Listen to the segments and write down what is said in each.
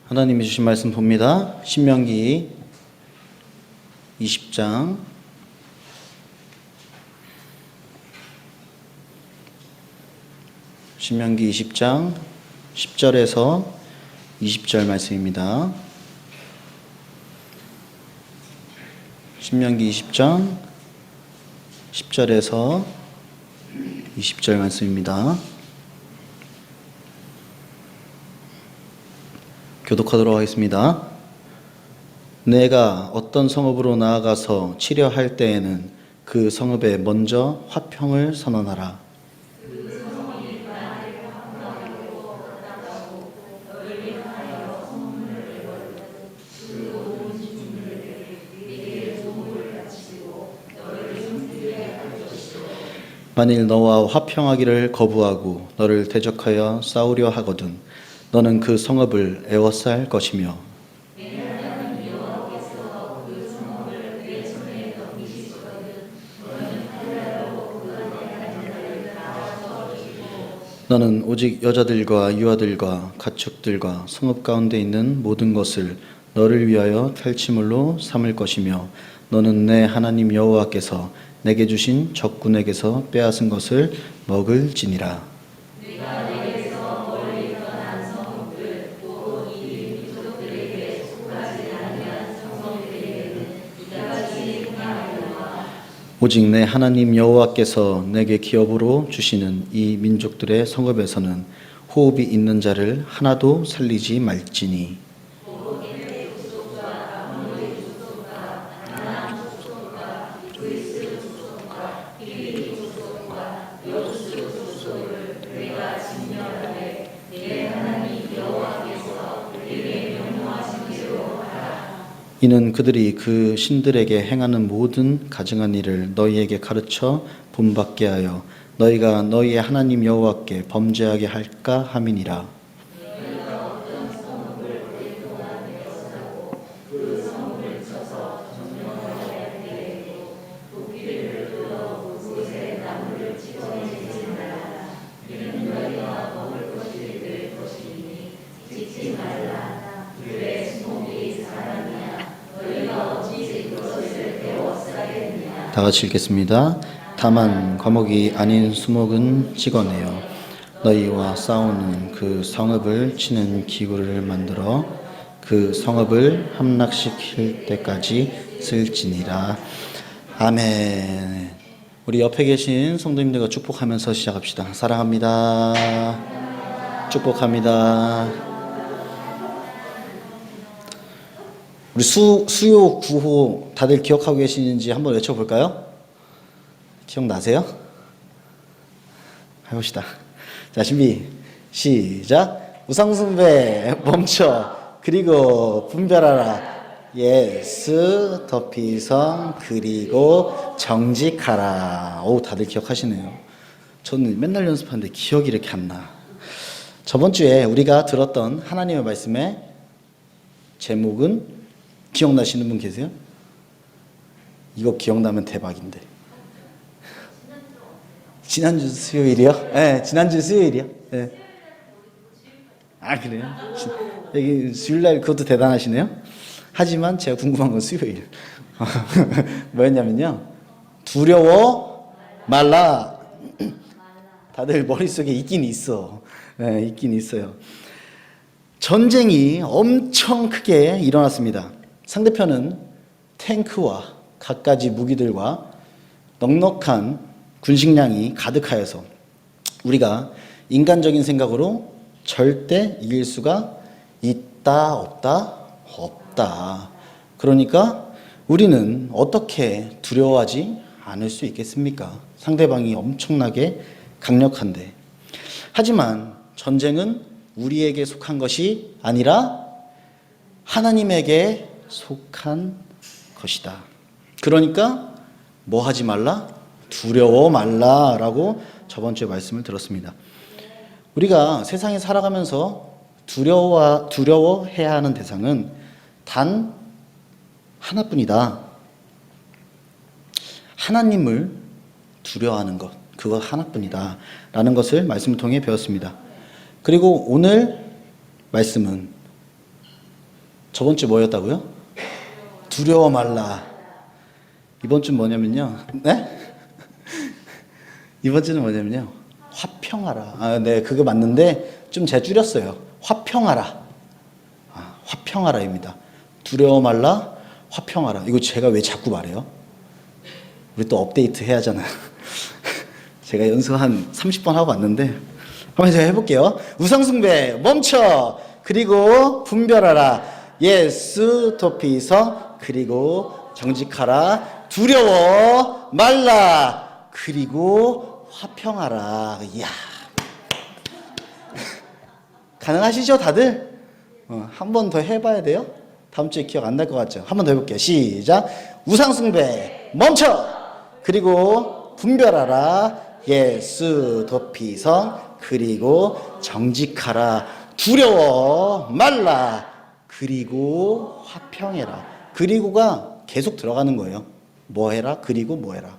하나님이 주신 말씀 봅니다. 신명기 20장 10절에서 20절 말씀입니다. 신명기 20장 10절에서 20절 말씀입니다. 교독하도록 하겠습니다. 내가 어떤 성읍으로 나아가서 치려할 때에는 그 성읍에 먼저 화평을 선언하라. 만일 너와 화평하기를 거부하고 너를 대적하여 싸우려 하거든 너는 그 성읍을 에워쌀 것이며 너는 오직 여자들과 유아들과 가축들과 성읍 가운데 있는 모든 것을 너를 위하여 탈취물로 삼을 것이며 너는 내 하나님 여호와께서 내게 주신 적군에게서 빼앗은 것을 먹을지니라. 오직 내 하나님 여호와께서 내게 기업으로 주시는 이 민족들의 성읍에서는 호흡이 있는 자를 하나도 살리지 말지니. 이는 그들이 그 신들에게 행하는 모든 가증한 일을 너희에게 가르쳐 본받게 하여 너희가 너희의 하나님 여호와께 범죄하게 할까 함이니라. 다 같이 읽겠습니다. 다만 거목이 아닌 수목은 찍어내어 너희와 싸우는 그 성읍을 치는 기구를 만들어 그 성읍을 함락시킬 때까지 쓸지니라. 아멘. 우리 옆에 계신 성도님들과 축복하면서 시작합시다. 사랑합니다. 축복합니다. 우리 수요 구호 다들 기억하고 계시는지 한번 외쳐볼까요? 기억나세요? 해봅시다. 자, 준비, 시작. 우상숭배 멈춰. 그리고 분별하라. 예수 덕비성 그리고 정직하라. 오, 다들 기억하시네요. 저는 맨날 연습하는데 기억이 이렇게 안 나. 저번 주에 우리가 들었던 하나님의 말씀의 제목은 기억나시는 분 계세요? 이거 기억나면 대박인데. 지난주 수요일이요? 네, 지난주 수요일이요. 네. 아, 그래요? 여기 수요일날 그것도 대단하시네요. 하지만 제가 궁금한 건 수요일. 뭐였냐면요. 두려워 말라. 다들 머릿속에 있긴 있어. 네, 있긴 있어요. 전쟁이 엄청 크게 일어났습니다. 상대편은 탱크와 갖가지 무기들과 넉넉한 군식량이 가득하여서 우리가 인간적인 생각으로 절대 이길 수가 있다 없다? 없다. 그러니까 우리는 어떻게 두려워하지 않을 수 있겠습니까? 상대방이 엄청나게 강력한데. 하지만 전쟁은 우리에게 속한 것이 아니라 하나님에게 속한 것이다. 그러니까 뭐 하지 말라? 두려워 말라라고 저번 주에 말씀을 들었습니다. 우리가 세상에 살아가면서 두려워해야 하는 대상은 단 하나뿐이다. 하나님을 두려워하는 것, 그거 하나뿐이다 라는 것을 말씀을 통해 배웠습니다. 그리고 오늘 말씀은 저번 주 뭐였다고요? 두려워 말라. 이번 주는 뭐냐면요. 네? 이번 주는 뭐냐면요. 화평하라. 네, 그거 맞는데 좀 제가 줄였어요. 화평하라. 화평하라입니다. 두려워 말라, 화평하라. 이거 제가 왜 자꾸 말해요? 우리 또 업데이트 해야 하잖아요. 제가 연습 한 30번 하고 왔는데 한번 제가 해볼게요. 우상숭배 멈춰. 그리고 분별하라. 예수 도피성. 그리고 정직하라. 두려워 말라. 그리고 화평하라. 이야. 가능하시죠 다들? 한 번 더 해봐야 돼요. 다음 주에 기억 안 날 것 같죠? 한 번 더 해볼게요. 시작. 우상숭배 멈춰. 그리고 분별하라. 예수 도피성. 그리고 정직하라. 두려워 말라. 그리고 화평해라. 그리고가 계속 들어가는 거예요. 뭐 해라 그리고 뭐 해라.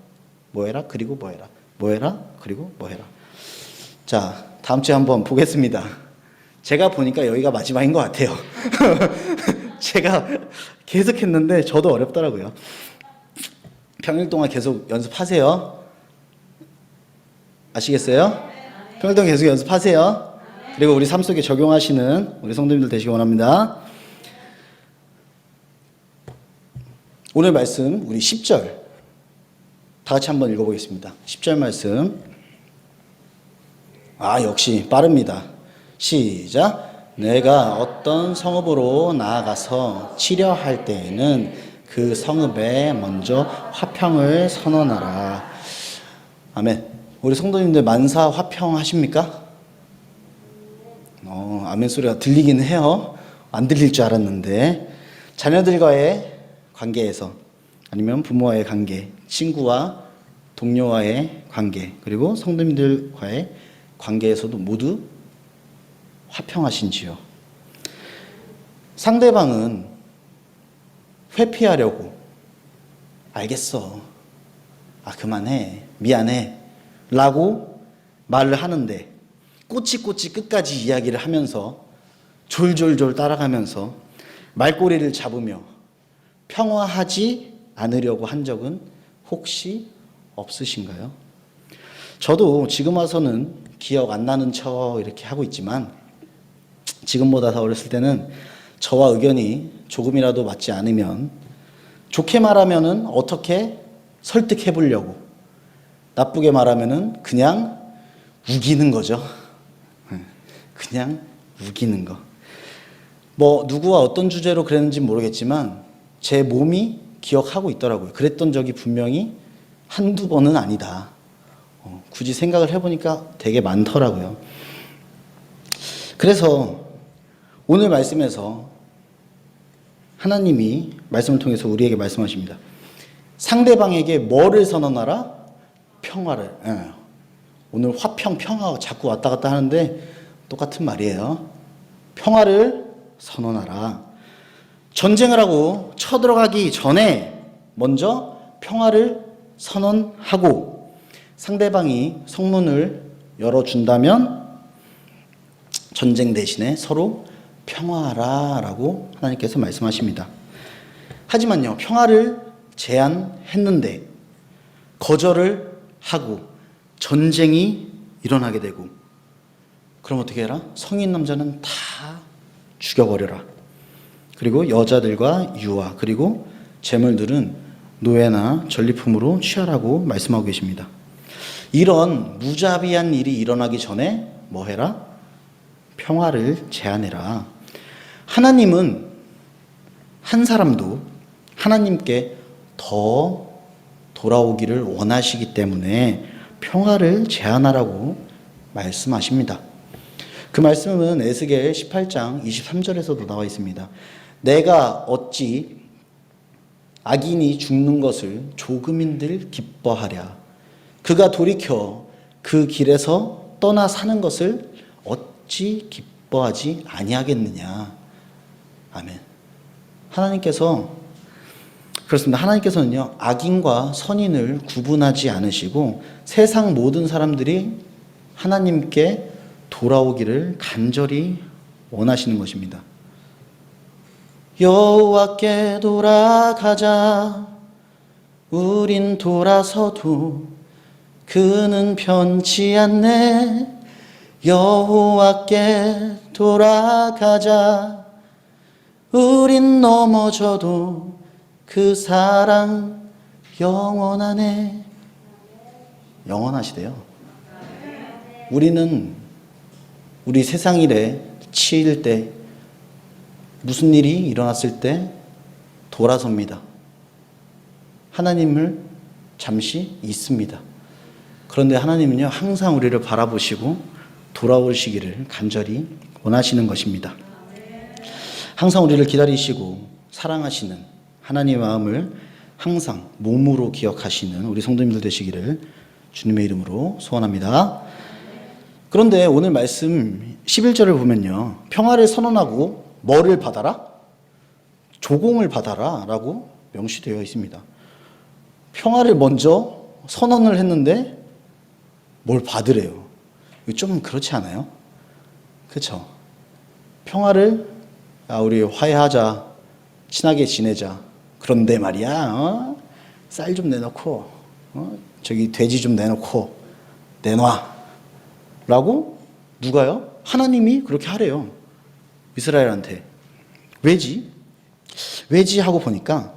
뭐 해라 그리고 뭐 해라. 뭐 해라 그리고 뭐 해라. 자, 다음 주에 한번 보겠습니다. 제가 보니까 여기가 마지막인 것 같아요. 제가 계속 했는데 저도 어렵더라고요. 평일 동안 계속 연습하세요. 아시겠어요? 평일 동안 계속 연습하세요. 그리고 우리 삶 속에 적용하시는 우리 성도님들 되시기 원합니다. 오늘 말씀 우리 10절 다 같이 한번 읽어보겠습니다. 10절 말씀. 역시 빠릅니다. 시작. 내가 어떤 성읍으로 나아가서 치려할 때에는 그 성읍에 먼저 화평을 선언하라. 아멘. 우리 성도님들 만사 화평 하십니까? 아멘 소리가 들리긴 해요. 안 들릴 줄 알았는데. 자녀들과의 관계에서 아니면 부모와의 관계, 친구와 동료와의 관계, 그리고 성도님들과의 관계에서도 모두 화평하신지요? 상대방은 회피하려고 알겠어. 그만해. 미안해. 라고 말을 하는데 꼬치꼬치 끝까지 이야기를 하면서 졸졸졸 따라가면서 말꼬리를 잡으며 평화하지 않으려고 한 적은 혹시 없으신가요? 저도 지금 와서는 기억 안 나는 척 이렇게 하고 있지만 지금보다 더 어렸을 때는 저와 의견이 조금이라도 맞지 않으면 좋게 말하면은 어떻게 설득해 보려고, 나쁘게 말하면은 그냥 우기는 거죠. 그냥 우기는 거. 누구와 어떤 주제로 그랬는지 모르겠지만 제 몸이 기억하고 있더라고요. 그랬던 적이 분명히 한두 번은 아니다. 굳이 생각을 해보니까 되게 많더라고요. 그래서 오늘 말씀에서 하나님이 말씀을 통해서 우리에게 말씀하십니다. 상대방에게 뭐를 선언하라? 평화를. 오늘 화평, 평화 자꾸 왔다 갔다 하는데 똑같은 말이에요. 평화를 선언하라. 전쟁을 하고 쳐들어가기 전에 먼저 평화를 선언하고 상대방이 성문을 열어준다면 전쟁 대신에 서로 평화하라라고 하나님께서 말씀하십니다. 하지만요, 평화를 제안했는데 거절을 하고 전쟁이 일어나게 되고 그럼 어떻게 해라? 성인 남자는 다 죽여버려라. 그리고 여자들과 유아 그리고 재물들은 노예나 전리품으로 취하라고 말씀하고 계십니다. 이런 무자비한 일이 일어나기 전에 뭐 해라? 평화를 제안해라. 하나님은 한 사람도 하나님께 더 돌아오기를 원하시기 때문에 평화를 제안하라고 말씀하십니다. 그 말씀은 에스겔 18장 23절에서도 나와 있습니다. 내가 어찌 악인이 죽는 것을 조금인들 기뻐하랴. 그가 돌이켜 그 길에서 떠나 사는 것을 어찌 기뻐하지 아니하겠느냐. 아멘. 하나님께서 그렇습니다. 하나님께서는요, 악인과 선인을 구분하지 않으시고 세상 모든 사람들이 하나님께 돌아오기를 간절히 원하시는 것입니다. 여호와께 돌아가자. 우린 돌아서도 그는 변치 않네. 여호와께 돌아가자. 우린 넘어져도 그 사랑 영원하네. 영원하시대요. 우리는 우리 세상 일에 치일 때, 무슨 일이 일어났을 때 돌아섭니다. 하나님을 잠시 있습니다. 그런데 하나님은요, 항상 우리를 바라보시고 돌아오시기를 간절히 원하시는 것입니다. 항상 우리를 기다리시고 사랑하시는 하나님의 마음을 항상 몸으로 기억하시는 우리 성도님들 되시기를 주님의 이름으로 소원합니다. 그런데 오늘 말씀 11절을 보면요, 평화를 선언하고 뭐를 받아라? 조공을 받아라 라고 명시되어 있습니다. 평화를 먼저 선언을 했는데 뭘 받으래요. 이거 좀 그렇지 않아요? 그렇죠? 평화를 우리 화해하자, 친하게 지내자. 그런데 말이야, 쌀 좀 내놓고, 저기 돼지 좀 내놓고 내놔 라고 누가요? 하나님이 그렇게 하래요. 이스라엘한테. 왜지? 왜지 하고 보니까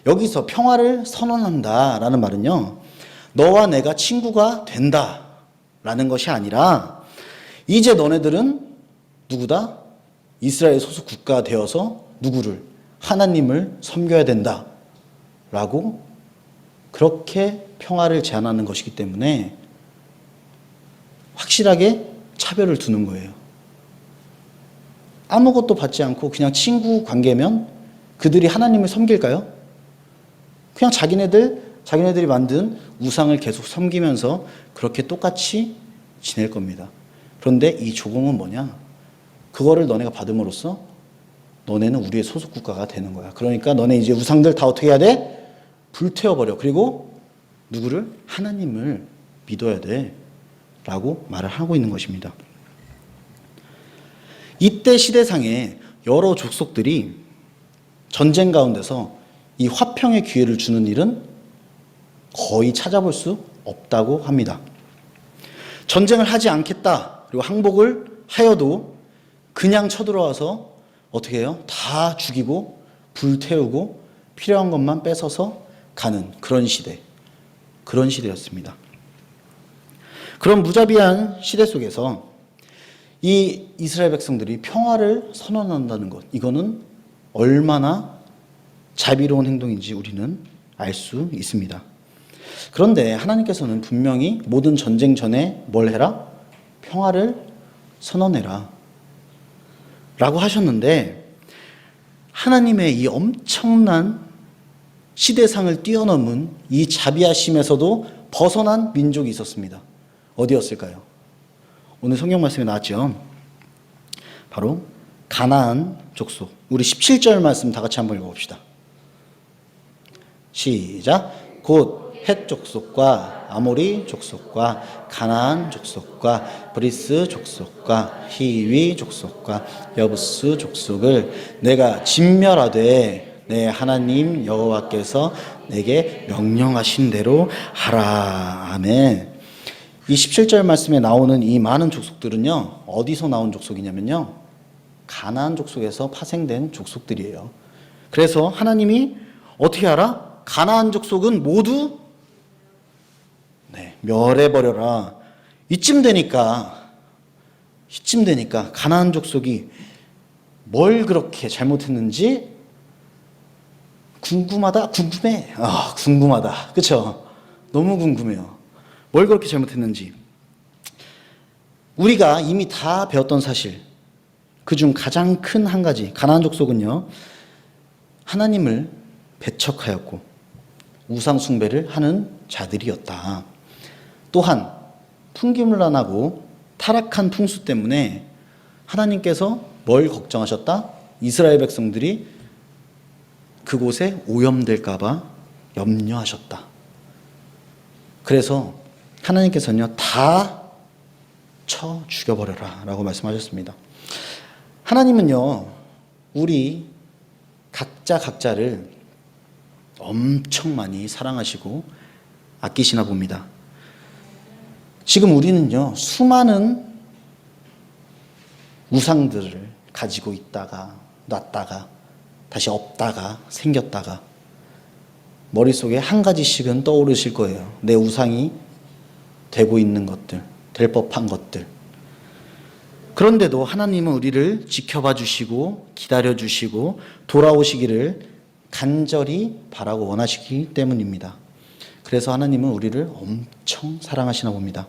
여기서 평화를 선언한다 라는 말은요, 너와 내가 친구가 된다 라는 것이 아니라 이제 너네들은 누구다? 이스라엘 소속 국가 되어서 누구를? 하나님을 섬겨야 된다 라고 그렇게 평화를 제안하는 것이기 때문에 확실하게 차별을 두는 거예요. 아무것도 받지 않고 그냥 친구 관계면 그들이 하나님을 섬길까요? 그냥 자기네들이 만든 우상을 계속 섬기면서 그렇게 똑같이 지낼 겁니다. 그런데 이 조공은 뭐냐? 그거를 너네가 받음으로써 너네는 우리의 소속 국가가 되는 거야. 그러니까 너네 이제 우상들 다 어떻게 해야 돼? 불태워버려. 그리고 누구를? 하나님을 믿어야 돼 라고 말을 하고 있는 것입니다. 이때 시대상에 여러 족속들이 전쟁 가운데서 이 화평의 기회를 주는 일은 거의 찾아볼 수 없다고 합니다. 전쟁을 하지 않겠다, 그리고 항복을 하여도 그냥 쳐들어와서 어떻게 해요? 다 죽이고 불태우고 필요한 것만 뺏어서 가는 그런 시대였습니다. 그런 무자비한 시대 속에서 이 이스라엘 백성들이 평화를 선언한다는 것, 이거는 얼마나 자비로운 행동인지 우리는 알 수 있습니다. 그런데 하나님께서는 분명히 모든 전쟁 전에 뭘 해라? 평화를 선언해라 라고 하셨는데, 하나님의 이 엄청난 시대상을 뛰어넘은 이 자비하심에서도 벗어난 민족이 있었습니다. 어디였을까요? 오늘 성경 말씀에 나왔죠. 바로 가나안 족속. 우리 17절 말씀 다 같이 한번 읽어봅시다. 시작. 곧 헷 족속과 아모리 족속과 가나안 족속과 브리스 족속과 히위 족속과 여부스 족속을 내가 진멸하되 내 하나님 여호와께서 내게 명령하신 대로 하라. 아멘. 이 17절 말씀에 나오는 이 많은 족속들은요, 어디서 나온 족속이냐면요, 가나안 족속에서 파생된 족속들이에요. 그래서 하나님이 어떻게 하라? 가나안 족속은 모두 멸해버려라. 이쯤 되니까 가나안 족속이 뭘 그렇게 잘못했는지 궁금하다? 궁금해. 궁금하다. 그렇죠? 너무 궁금해요. 뭘 그렇게 잘못했는지. 우리가 이미 다 배웠던 사실, 그중 가장 큰 한 가지, 가나안 족속은요, 하나님을 배척하였고 우상 숭배를 하는 자들이었다. 또한 풍기문란하고 타락한 풍수 때문에 하나님께서 뭘 걱정하셨다? 이스라엘 백성들이 그곳에 오염될까 봐 염려하셨다. 그래서 하나님께서는요, 다 쳐 죽여버려라 라고 말씀하셨습니다. 하나님은요, 우리 각자를 엄청 많이 사랑하시고 아끼시나 봅니다. 지금 우리는요, 수많은 우상들을 가지고 있다가 놨다가 다시 없다가 생겼다가 머릿속에 한 가지씩은 떠오르실 거예요. 내 우상이 되고 있는 것들, 될 법한 것들. 그런데도 하나님은 우리를 지켜봐 주시고 기다려 주시고 돌아오시기를 간절히 바라고 원하시기 때문입니다. 그래서 하나님은 우리를 엄청 사랑하시나 봅니다.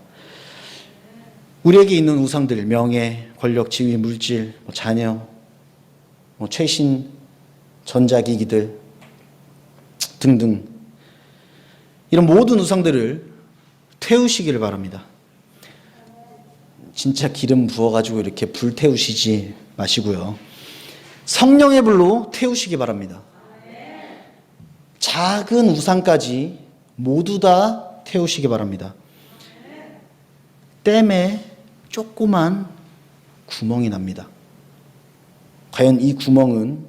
우리에게 있는 우상들, 명예, 권력, 지위, 물질, 자녀, 최신 전자기기들 등등 이런 모든 우상들을 태우시기를 바랍니다. 진짜 기름 부어가지고 이렇게 불 태우시지 마시고요. 성령의 불로 태우시기 바랍니다. 작은 우상까지 모두 다 태우시기 바랍니다. 댐에 조그만 구멍이 납니다. 과연 이 구멍은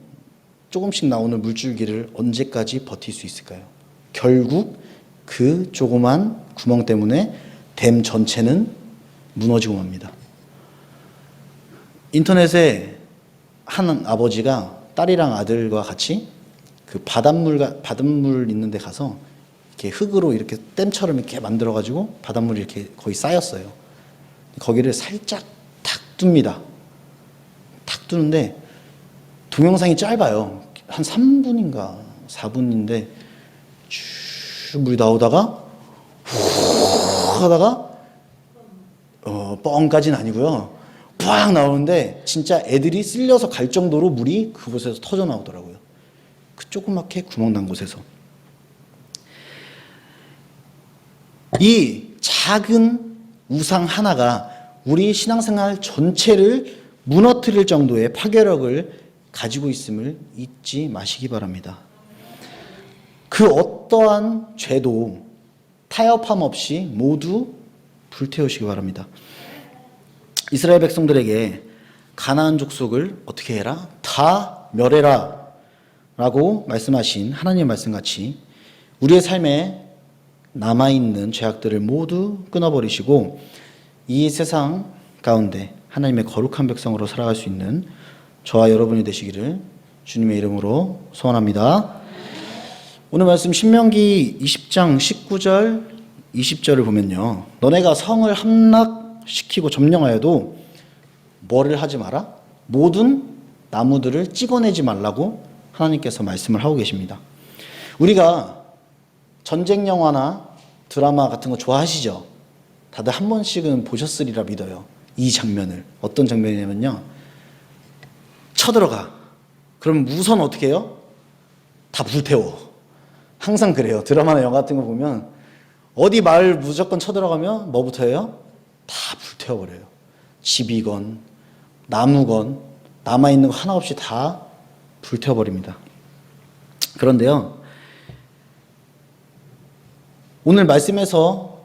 조금씩 나오는 물줄기를 언제까지 버틸 수 있을까요? 결국 그 조그만 구멍 때문에 댐 전체는 무너지고 맙니다. 인터넷에 한 아버지가 딸이랑 아들과 같이 그 바닷물 있는 데 가서 이렇게 흙으로 이렇게 댐처럼 이렇게 만들어가지고 바닷물이 이렇게 거의 쌓였어요. 거기를 살짝 탁 둡니다. 탁 두는데 동영상이 짧아요. 한 3분인가 4분인데 쭉 물이 나오다가 후 하다가 뻥까지는 아니고요. 팍 나오는데 진짜 애들이 쓸려서 갈 정도로 물이 그곳에서 터져 나오더라고요. 그 조그맣게 구멍 난 곳에서. 이 작은 우상 하나가 우리 신앙생활 전체를 무너뜨릴 정도의 파괴력을 가지고 있음을 잊지 마시기 바랍니다. 그 어떠한 죄도 타협함 없이 모두 불태우시기 바랍니다. 이스라엘 백성들에게 가나안 족속을 어떻게 해라? 다 멸해라 라고 말씀하신 하나님의 말씀같이 우리의 삶에 남아있는 죄악들을 모두 끊어버리시고 이 세상 가운데 하나님의 거룩한 백성으로 살아갈 수 있는 저와 여러분이 되시기를 주님의 이름으로 소원합니다. 오늘 말씀 신명기 20장 19절 20절을 보면요, 너네가 성을 함락시키고 점령하여도 뭐를 하지 마라? 모든 나무들을 찍어내지 말라고 하나님께서 말씀을 하고 계십니다. 우리가 전쟁 영화나 드라마 같은 거 좋아하시죠? 다들 한 번씩은 보셨으리라 믿어요. 이 장면을. 어떤 장면이냐면요, 쳐들어가. 그럼 우선 어떻게 해요? 다 불태워. 항상 그래요. 드라마나 영화 같은 거 보면 어디 마을 무조건 쳐들어가면 뭐부터 해요? 다 불태워버려요. 집이건 나무건 남아있는 거 하나 없이 다 불태워버립니다. 그런데요, 오늘 말씀에서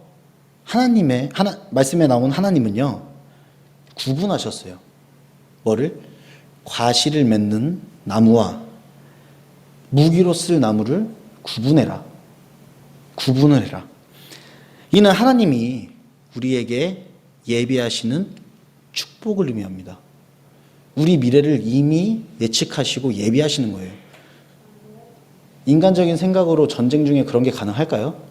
말씀에 나온 하나님은요, 구분하셨어요. 뭐를? 과실을 맺는 나무와 무기로 쓸 나무를 구분해라. 구분을 해라. 이는 하나님이 우리에게 예비하시는 축복을 의미합니다. 우리 미래를 이미 예측하시고 예비하시는 거예요. 인간적인 생각으로 전쟁 중에 그런 게 가능할까요?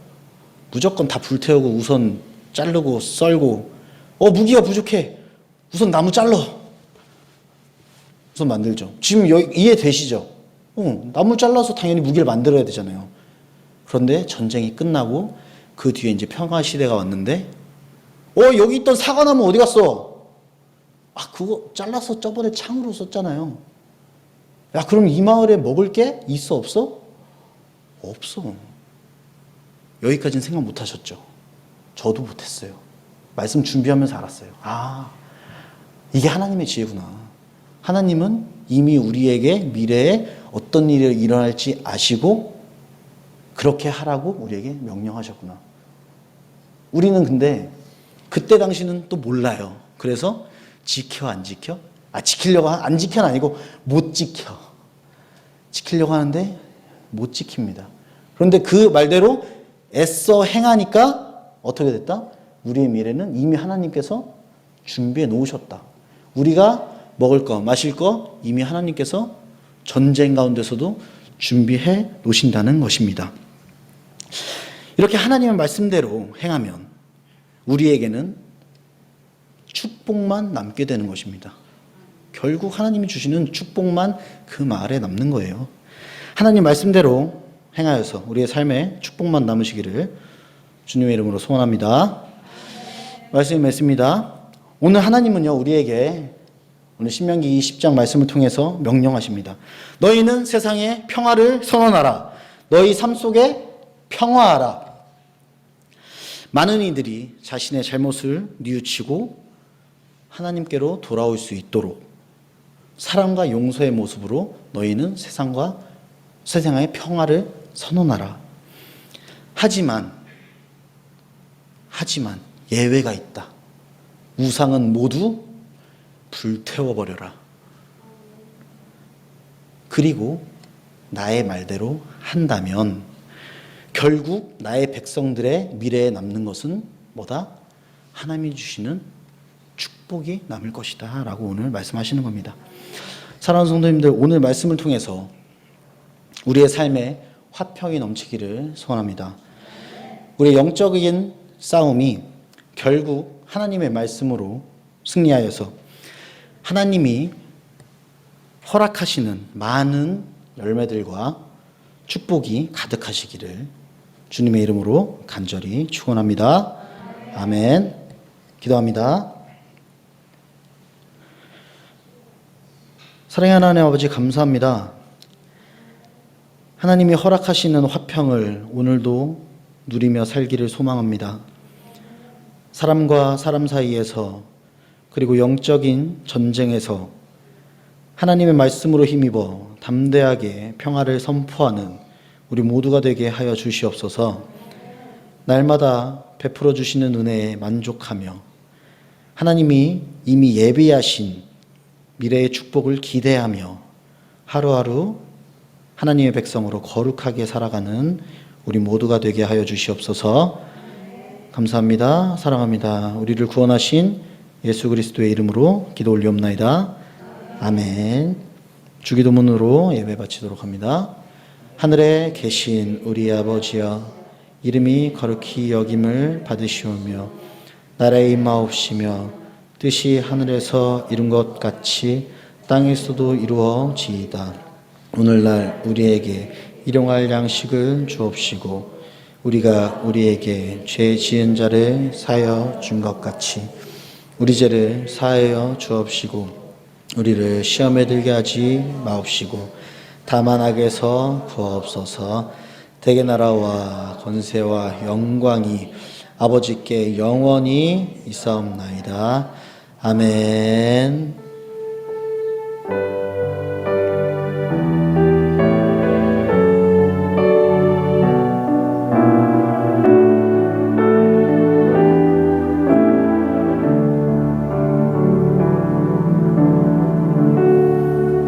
무조건 다 불태우고 우선 자르고 썰고 무기가 부족해. 우선 나무 잘라. 우선 만들죠. 지금 이해되시죠? 나무 잘라서 당연히 무기를 만들어야 되잖아요. 그런데 전쟁이 끝나고 그 뒤에 이제 평화 시대가 왔는데 여기 있던 사과나무 어디 갔어? 그거 잘라서 저번에 창으로 썼잖아요. 야, 그럼 이 마을에 먹을 게 있어 없어? 없어. 여기까지는 생각 못 하셨죠? 저도 못했어요. 말씀 준비하면서 알았어요. 이게 하나님의 지혜구나. 하나님은 이미 우리에게 미래에 어떤 일이 일어날지 아시고 그렇게 하라고 우리에게 명령하셨구나. 우리는 근데 그때 당시는 또 몰라요. 그래서 지켜 안 지켜? 지키려고 안 지켜는 아니고 못 지켜. 지키려고 하는데 못 지킵니다. 그런데 그 말대로 애써 행하니까 어떻게 됐다? 우리의 미래는 이미 하나님께서 준비해 놓으셨다. 우리가 먹을 거, 마실 거 이미 하나님께서 전쟁 가운데서도 준비해 놓으신다는 것입니다. 이렇게 하나님의 말씀대로 행하면 우리에게는 축복만 남게 되는 것입니다. 결국 하나님이 주시는 축복만 그 말에 남는 거예요. 하나님 말씀대로 행하여서 우리의 삶에 축복만 남으시기를 주님의 이름으로 소원합니다. 말씀이 맺습니다. 오늘 하나님은요, 우리에게 오늘 신명기 20장 말씀을 통해서 명령하십니다. 너희는 세상에 평화를 선언하라. 너희 삶 속에 평화하라. 많은 이들이 자신의 잘못을 뉘우치고 하나님께로 돌아올 수 있도록 사랑과 용서의 모습으로 너희는 세상의 평화를 선언하라. 하지만 예외가 있다. 우상은 모두 불태워버려라. 그리고 나의 말대로 한다면 결국 나의 백성들의 미래에 남는 것은 뭐다? 하나님이 주시는 축복이 남을 것이다 라고 오늘 말씀하시는 겁니다. 사랑하는 성도님들, 오늘 말씀을 통해서 우리의 삶에 화평이 넘치기를 소원합니다. 우리의 영적인 싸움이 결국 하나님의 말씀으로 승리하여서 하나님이 허락하시는 많은 열매들과 축복이 가득하시기를 주님의 이름으로 간절히 축원합니다. 아멘. 기도합니다. 사랑하는 하나님 아버지, 감사합니다. 하나님이 허락하시는 화평을 오늘도 누리며 살기를 소망합니다. 사람과 사람 사이에서, 그리고 영적인 전쟁에서 하나님의 말씀으로 힘입어 담대하게 평화를 선포하는 우리 모두가 되게 하여 주시옵소서. 날마다 베풀어 주시는 은혜에 만족하며 하나님이 이미 예비하신 미래의 축복을 기대하며 하루하루 하나님의 백성으로 거룩하게 살아가는 우리 모두가 되게 하여 주시옵소서. 감사합니다. 사랑합니다. 우리를 구원하신 예수 그리스도의 이름으로 기도 올리옵나이다. 아멘. 주기도문으로 예배 바치도록 합니다. 하늘에 계신 우리 아버지여, 이름이 거룩히 여김을 받으시오며 나라의 임하옵시며 뜻이 하늘에서 이룬 것 같이 땅에서도 이루어지이다. 오늘날 우리에게 일용할 양식을 주옵시고 우리가 우리에게 죄 지은 자를 사하여 준 것 같이 우리 죄를 사하여 주옵시고 우리를 시험에 들게 하지 마옵시고 다만 악에서 구하옵소서. 대개 나라와 권세와 영광이 아버지께 영원히 있사옵나이다. 아멘.